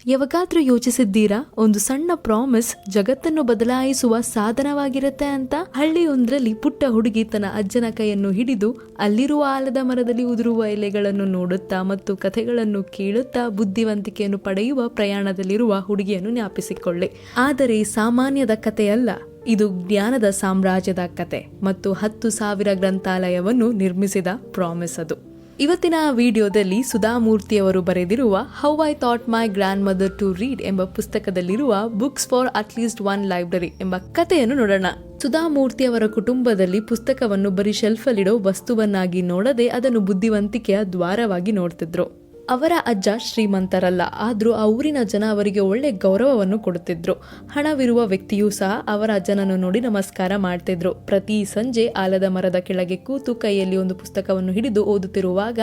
ಯಾವಾಗಾದ್ರೂ ಯೋಚಿಸಿದ್ದೀರಾ ಒಂದು ಸಣ್ಣ ಪ್ರಾಮಿಸ್ ಜಗತ್ತನ್ನು ಬದಲಾಯಿಸುವ ಸಾಧನವಾಗಿರುತ್ತೆ ಅಂತ? ಹಳ್ಳಿಯೊಂದರಲ್ಲಿ ಪುಟ್ಟ ಹುಡುಗಿ ತನ್ನ ಅಜ್ಜನ ಕೈಯನ್ನು ಹಿಡಿದು ಅಲ್ಲಿರುವ ಆಲದ ಮರದಲ್ಲಿ ಉದುರುವ ಎಲೆಗಳನ್ನು ನೋಡುತ್ತಾ ಮತ್ತು ಕಥೆಗಳನ್ನು ಕೇಳುತ್ತಾ ಬುದ್ಧಿವಂತಿಕೆಯನ್ನು ಪಡೆಯುವ ಪ್ರಯಾಣದಲ್ಲಿರುವ ಹುಡುಗಿಯನ್ನು ಜ್ಞಾಪಿಸಿಕೊಳ್ಳಿ. ಆದರೆ ಸಾಮಾನ್ಯದ ಕಥೆಯಲ್ಲ, ಇದು ಜ್ಞಾನದ ಸಾಮ್ರಾಜ್ಯದ ಕತೆ ಮತ್ತು 10,000 ಗ್ರಂಥಾಲಯವನ್ನು ನಿರ್ಮಿಸಿದ ಪ್ರಾಮಿಸ್ ಅದು. ಇವತ್ತಿನ ವಿಡಿಯೋದಲ್ಲಿ ಸುಧಾಮೂರ್ತಿಯವರು ಬರೆದಿರುವ how I thought my grandmother to read ಎಂಬ ಪುಸ್ತಕದಲ್ಲಿರುವ books for at least one library ಎಂಬ ಕಥೆಯನ್ನು ನೋಡೋಣ. ಸುಧಾಮೂರ್ತಿಯವರ ಕುಟುಂಬದಲ್ಲಿ ಪುಸ್ತಕವನ್ನು ಬರೀ ಶೆಲ್ಫಲ್ಲಿಡೋ ವಸ್ತುವನ್ನಾಗಿ ನೋಡದೆ ಅದನ್ನು ಬುದ್ಧಿವಂತಿಕೆಯ ದ್ವಾರವಾಗಿ ನೋಡ್ತಿದ್ರು. ಅವರ ಅಜ್ಜ ಶ್ರೀಮಂತರಲ್ಲ, ಆದರೂ ಆ ಊರಿನ ಜನ ಅವರಿಗೆ ಒಳ್ಳೆ ಗೌರವವನ್ನು ಕೊಡುತ್ತಿದ್ರು. ಹಣವಿರುವ ವ್ಯಕ್ತಿಯೂ ಸಹ ಅವರ ಅಜ್ಜನನ್ನು ನೋಡಿ ನಮಸ್ಕಾರ ಮಾಡ್ತಿದ್ರು. ಪ್ರತಿ ಸಂಜೆ ಆಲದ ಮರದ ಕೆಳಗೆ ಕೂತು ಕೈಯಲ್ಲಿ ಒಂದು ಪುಸ್ತಕವನ್ನು ಹಿಡಿದು ಓದುತ್ತಿರುವಾಗ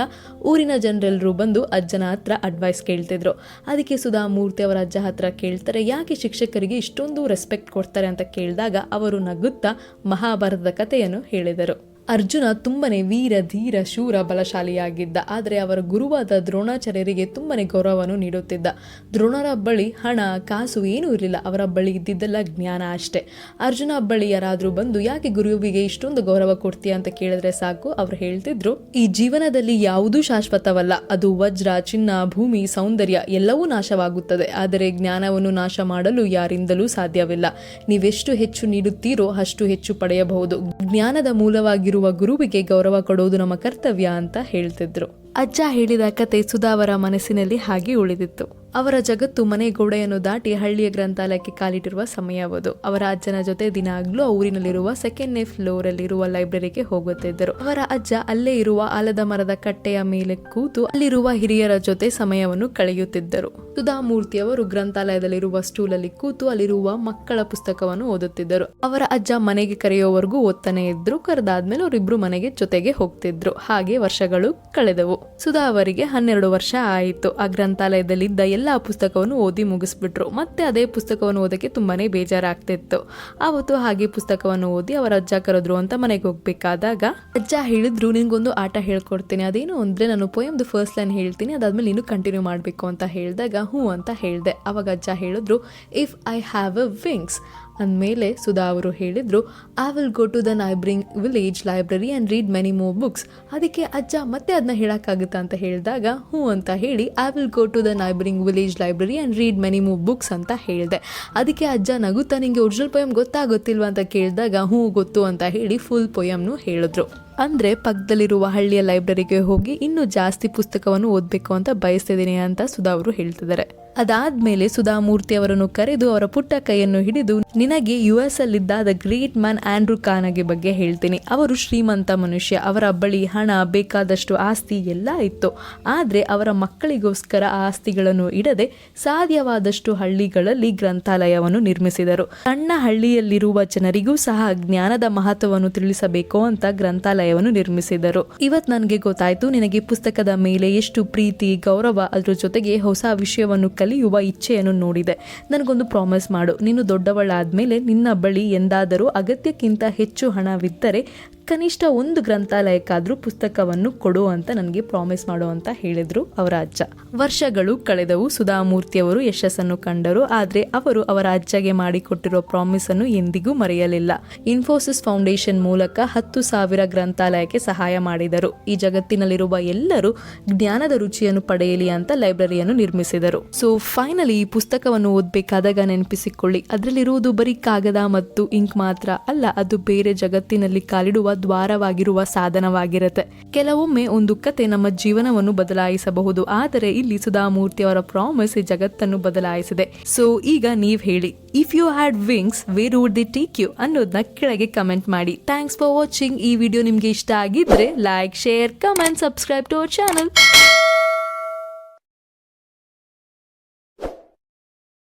ಊರಿನ ಜನರೆಲ್ಲರೂ ಬಂದು ಅಜ್ಜನ ಹತ್ರ ಅಡ್ವೈಸ್ ಕೇಳ್ತಿದ್ರು. ಅದಕ್ಕೆ ಸುಧಾಮೂರ್ತಿ ಅವರ ಅಜ್ಜ ಹತ್ರ ಕೇಳ್ತಾರೆ, ಯಾಕೆ ಶಿಕ್ಷಕರಿಗೆ ಇಷ್ಟೊಂದು ರೆಸ್ಪೆಕ್ಟ್ ಕೊಡ್ತಾರೆ ಅಂತ ಕೇಳಿದಾಗ ಅವರು ನಗುತ್ತಾ ಮಹಾಭಾರತದ ಕಥೆಯನ್ನು ಹೇಳಿದರು. ಅರ್ಜುನ ತುಂಬನೇ ವೀರ ಧೀರ ಶೂರ ಬಲಶಾಲಿಯಾಗಿದ್ದ, ಆದರೆ ಅವರ ಗುರುವಾದ ದ್ರೋಣಾಚಾರ್ಯರಿಗೆ ತುಂಬನೇ ಗೌರವವನ್ನು ನೀಡುತ್ತಿದ್ದ. ದ್ರೋಣರ ಬಳಿ ಹಣ ಕಾಸು ಏನೂ ಇರಲಿಲ್ಲ, ಅವರ ಬಳಿ ಇದ್ದಿದ್ದೆಲ್ಲ ಜ್ಞಾನ ಅಷ್ಟೇ. ಅರ್ಜುನ ಬಳಿ ಯಾರಾದರೂ ಬಂದು ಯಾಕೆ ಗುರುವಿಗೆ ಇಷ್ಟೊಂದು ಗೌರವ ಕೊಡ್ತೀಯ ಅಂತ ಕೇಳಿದ್ರೆ ಸಾಕು, ಅವ್ರು ಹೇಳ್ತಿದ್ರು, ಈ ಜೀವನದಲ್ಲಿ ಯಾವುದೂ ಶಾಶ್ವತವಲ್ಲ, ಅದು ವಜ್ರ ಚಿನ್ನ ಭೂಮಿ ಸೌಂದರ್ಯ ಎಲ್ಲವೂ ನಾಶವಾಗುತ್ತದೆ, ಆದರೆ ಜ್ಞಾನವನ್ನು ನಾಶ ಮಾಡಲು ಯಾರಿಂದಲೂ ಸಾಧ್ಯವಿಲ್ಲ. ನೀವೆಷ್ಟು ಹೆಚ್ಚು ನೀಡುತ್ತೀರೋ ಅಷ್ಟು ಹೆಚ್ಚು ಪಡೆಯಬಹುದು. ಜ್ಞಾನದ ಮೂಲವಾಗಿ ಗುರುವಿಗೆ ಗೌರವ ಕೊಡುವುದು ನಮ್ಮ ಕರ್ತವ್ಯ ಅಂತ ಹೇಳ್ತಿದ್ರು. ಅಜ್ಜ ಹೇಳಿದ ಕತೆ ಸುಧಾ ಅವರ ಮನಸ್ಸಿನಲ್ಲಿ ಹಾಗೆ ಉಳಿದಿತ್ತು. ಅವರ ಜಗತ್ತು ಮನೆ ಗೋಡೆಯನ್ನು ದಾಟಿ ಹಳ್ಳಿಯ ಗ್ರಂಥಾಲಯಕ್ಕೆ ಕಾಲಿಟ್ಟಿರುವ ಸಮಯವದು. ಅವರ ಅಜ್ಜನ ಜೊತೆ ದಿನಾಗ್ಲೂ ಊರಿನಲ್ಲಿರುವ 2ನೇ ಫ್ಲೋರ್ ಅಲ್ಲಿರುವ ಲೈಬ್ರರಿಗೆ ಹೋಗುತ್ತಿದ್ದರು. ಅವರ ಅಜ್ಜ ಅಲ್ಲೇ ಇರುವ ಆಲದ ಮರದ ಕಟ್ಟೆಯ ಮೇಲೆ ಕೂತು ಅಲ್ಲಿರುವ ಹಿರಿಯರ ಜೊತೆ ಸಮಯವನ್ನು ಕಳೆಯುತ್ತಿದ್ದರು. ಸುಧಾಮೂರ್ತಿಯವರು ಗ್ರಂಥಾಲಯದಲ್ಲಿರುವ ಸ್ಟೂಲಲ್ಲಿ ಕೂತು ಅಲ್ಲಿರುವ ಮಕ್ಕಳ ಪುಸ್ತಕವನ್ನು ಓದುತ್ತಿದ್ದರು. ಅವರ ಅಜ್ಜ ಮನೆಗೆ ಕರೆಯುವವರೆಗೂ ಓದ್ತಾನೆ ಇದ್ರು. ಕರೆದಾದ್ಮೇಲೆ ಅವರಿಬ್ರು ಮನೆಗೆ ಜೊತೆಗೆ ಹೋಗ್ತಿದ್ರು. ಹಾಗೆ ವರ್ಷಗಳು ಕಳೆದವು. ಸುಧಾ ಅವರಿಗೆ 12 ವರ್ಷ ಆಯಿತು. ಆ ಗ್ರಂಥಾಲಯದಲ್ಲಿದ್ದ ಎಲ್ಲ ಪುಸ್ತಕವನ್ನು ಓದಿ ಮುಗಿಸ್ಬಿಟ್ರು. ಮತ್ತೆ ಅದೇ ಪುಸ್ತಕವನ್ನು ಓದಕ್ಕೆ ತುಂಬಾನೇ ಬೇಜಾರಾಗ್ತಿತ್ತು. ಆವತ್ತು ಹಾಗೆ ಪುಸ್ತಕವನ್ನು ಓದಿ ಅವರ ಅಜ್ಜ ಕರೆದ್ರು ಅಂತ ಮನೆಗೆ ಹೋಗ್ಬೇಕಾದಾಗ ಅಜ್ಜ ಹೇಳಿದ್ರು, ನಿನ್ಗೊಂದು ಆಟ ಹೇಳ್ಕೊಡ್ತೀನಿ, ಅದೇನು ಅಂದ್ರೆ ನಾನು ಪೋಯಮ್ದು ಫಸ್ಟ್ ಲೈನ್ ಹೇಳ್ತೀನಿ, ಅದಾದ್ಮೇಲೆ ನೀನು ಕಂಟಿನ್ಯೂ ಮಾಡಬೇಕು ಅಂತ ಹೇಳಿದಾಗ ಹ್ಞೂ ಅಂತ ಹೇಳಿದೆ. ಅವಾಗ ಅಜ್ಜ ಹೇಳಿದ್ರು, if I have a wings ಅಂದಮೇಲೆ ಸುಧಾ ಅವರು ಹೇಳಿದ್ರು, I will go to the neighbouring village library and read many more books. ಅದಕ್ಕೆ ಅಜ್ಜ ಮತ್ತೆ ಅದನ್ನ ಹೇಳೋಕ್ಕಾಗುತ್ತಾ ಅಂತ ಹೇಳಿದಾಗ ಹ್ಞೂ ಅಂತ ಹೇಳಿ I will go to the neighbouring village library and read many more books ಅಂತ ಹೇಳಿದೆ. ಅದಕ್ಕೆ ಅಜ್ಜ ನಗುತ್ತಾ, ನಿಂಗೆ ಒರಿಜಿನಲ್ ಪೊಯಮ್ ಗೊತ್ತಾಗುತ್ತಿಲ್ವಾ ಅಂತ ಕೇಳಿದಾಗ ಹ್ಞೂ ಗೊತ್ತು ಅಂತ ಹೇಳಿ ಫುಲ್ ಪೊಯಮ್ನು ಹೇಳಿದ್ರು. ಅಂದರೆ ಪಕ್ಕದಲ್ಲಿರುವ ಹಳ್ಳಿಯ ಲೈಬ್ರರಿಗೆ ಹೋಗಿ ಇನ್ನೂ ಜಾಸ್ತಿ ಪುಸ್ತಕವನ್ನು ಓದಬೇಕು ಅಂತ ಬಯಸ್ತಿದ್ದೀನಿ ಅಂತ ಸುಧಾ ಅವರು ಹೇಳ್ತಿದ್ದಾರೆ. ಅದಾದ್ಮೇಲೆ ಸುಧಾಮೂರ್ತಿ ಅವರನ್ನು ಕರೆದು ಅವರ ಪುಟ್ಟ ಕೈಯನ್ನು ಹಿಡಿದು, ನಿನಗೆ US ಅಲ್ಲಿದ್ದ ದ ಗ್ರೇಟ್ ಮ್ಯಾನ್ ಆಂಡ್ರೂ ಕಾರ್ನೆಗಿ ಬಗ್ಗೆ ಹೇಳ್ತೀನಿ. ಅವರು ಶ್ರೀಮಂತ ಮನುಷ್ಯ, ಅವರ ಬಳಿ ಹಣ ಬೇಕಾದಷ್ಟು ಆಸ್ತಿ ಎಲ್ಲ ಇತ್ತು. ಆದರೆ ಅವರ ಮಕ್ಕಳಿಗೋಸ್ಕರ ಆ ಆಸ್ತಿಗಳನ್ನು ಇಡದೆ ಸಾಧ್ಯವಾದಷ್ಟು ಹಳ್ಳಿಗಳಲ್ಲಿ ಗ್ರಂಥಾಲಯವನ್ನು ನಿರ್ಮಿಸಿದರು. ಸಣ್ಣ ಹಳ್ಳಿಯಲ್ಲಿರುವ ಜನರಿಗೂ ಸಹ ಜ್ಞಾನದ ಮಹತ್ವವನ್ನು ತಿಳಿಸಬೇಕು ಅಂತ ಗ್ರಂಥಾಲಯವನ್ನು ನಿರ್ಮಿಸಿದರು. ಇವತ್ತು ನನಗೆ ಗೊತ್ತಾಯ್ತು, ನಿನಗೆ ಪುಸ್ತಕದ ಮೇಲೆ ಎಷ್ಟು ಪ್ರೀತಿ ಗೌರವ, ಅದ್ರ ಜೊತೆಗೆ ಹೊಸ ವಿಷಯವನ್ನು ಕಲಿಯುವ ಇಚ್ಛೆಯನ್ನು ನೋಡಿದೆ. ನನಗೊಂದು ಪ್ರಾಮಿಸ್ ಮಾಡು, ನೀನು ದೊಡ್ಡವಳಾದ್ಮೇಲೆ ನಿನ್ನ ಬಳಿ ಎಂದಾದರೂ ಅಗತ್ಯಕ್ಕಿಂತ ಹೆಚ್ಚು ಹಣವಿದ್ದರೆ ಕನಿಷ್ಠ ಒಂದು ಗ್ರಂಥಾಲಯಕ್ಕಾದ್ರೂ ಪುಸ್ತಕವನ್ನು ಕೊಡು ಅಂತ ನನಗೆ ಪ್ರಾಮಿಸ್ ಮಾಡು ಅಂತ ಹೇಳಿದ್ರು ಅವರ ಅಜ್ಜ. ವರ್ಷಗಳು ಕಳೆದವು. ಸುಧಾಮೂರ್ತಿಯವರು ಯಶಸ್ಸನ್ನು ಕಂಡರು. ಆದರೆ ಅವರು ಅವರ ಅಜ್ಜಗೆ ಮಾಡಿಕೊಟ್ಟಿರೋ ಪ್ರಾಮಿಸ್ ಅನ್ನು ಎಂದಿಗೂ ಮರೆಯಲಿಲ್ಲ. ಇನ್ಫೋಸಿಸ್ ಫೌಂಡೇಶನ್ ಮೂಲಕ 10,000 ಗ್ರಂಥಾಲಯಕ್ಕೆ ಸಹಾಯ ಮಾಡಿದರು. ಈ ಜಗತ್ತಿನಲ್ಲಿರುವ ಎಲ್ಲರೂ ಜ್ಞಾನದ ರುಚಿಯನ್ನು ಪಡೆಯಲಿ ಅಂತ ಲೈಬ್ರರಿಯನ್ನು ನಿರ್ಮಿಸಿದರು. ಸೊ ಫೈನಲಿ ಈ ಪುಸ್ತಕವನ್ನು ಓದಬೇಕಾದಾಗ ನೆನಪಿಸಿಕೊಳ್ಳಿ, ಅದರಲ್ಲಿರುವುದು ಬರೀ ಕಾಗದ ಮತ್ತು ಇಂಕ್ ಮಾತ್ರ ಅಲ್ಲ, ಅದು ಬೇರೆ ಜಗತ್ತಿನಲ್ಲಿ ಕಾಲಿಡುವ ದ್ವಾರವಾಗಿರುವ ಸಾಧನವಾಗಿರುತ್ತೆ. ಕೆಲವೊಮ್ಮೆ ಒಂದು ಕತೆ ನಮ್ಮ ಜೀವನವನ್ನು ಬದಲಾಯಿಸಬಹುದು, ಆದರೆ ಇಲ್ಲಿ ಸುಧಾಮೂರ್ತಿ ಅವರ ಪ್ರಾಮಿಸ್ ಈ ಜಗತ್ತನ್ನು ಬದಲಾಯಿಸಿದೆ. ಸೊ ಈಗ ನೀವ್ ಹೇಳಿ, if you had wings where would they take you ಅನ್ನೋದನ್ನ ಕೆಳಗೆ ಕಮೆಂಟ್ ಮಾಡಿ. Thanks for watching. ಈ ವಿಡಿಯೋ ನಿಮ್ಗೆ ಇಷ್ಟ ಆಗಿದ್ರೆ like, share, comment, subscribe to our channel.